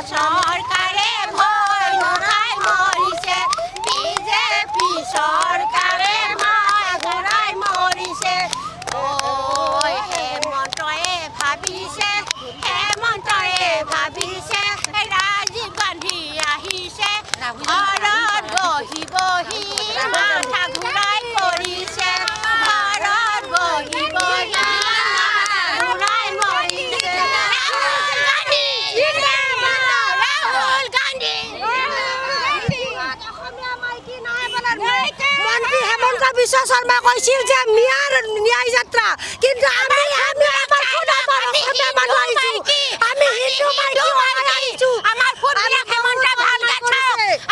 সৰকাৰে ভয় নখাই মৰিছে বিজেপি সৰকাৰে মায় ঘোড়াই মৰিছে ওই হেমন্তয়ে ভাবিছে ৰাজীৱ গান্ধী আহিছে ঘৰত বহি বহি মাথা ঘূৰাই পৰিছে ঘৰত বহি বহি ঘূৰাই মৰিছে ৰাহুল গান্ধী মন্ত্ৰী হেমন্ত বিশ্ব শৰ্মা কৈছিল যে মিয়াৰ ন্যায় যাত্ৰা কিন্তু আমি আমাৰ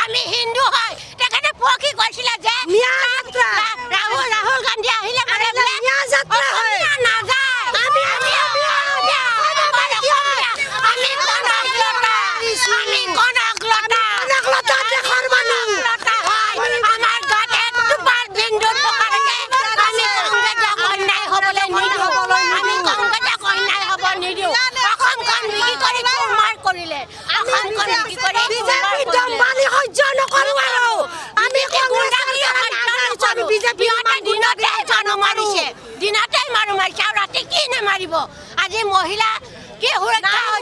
আমি হিন্দু হয় তেখেতে পক্ষী কৈছিলে যে ৰাহুল গান্ধী আহিলে ন্যায় যাত্ৰা হয় দিনতে মাৰো মাৰিছে আৰু ৰাতি কি নেমাৰিব আজি মহিলা কি সুৰক্ষা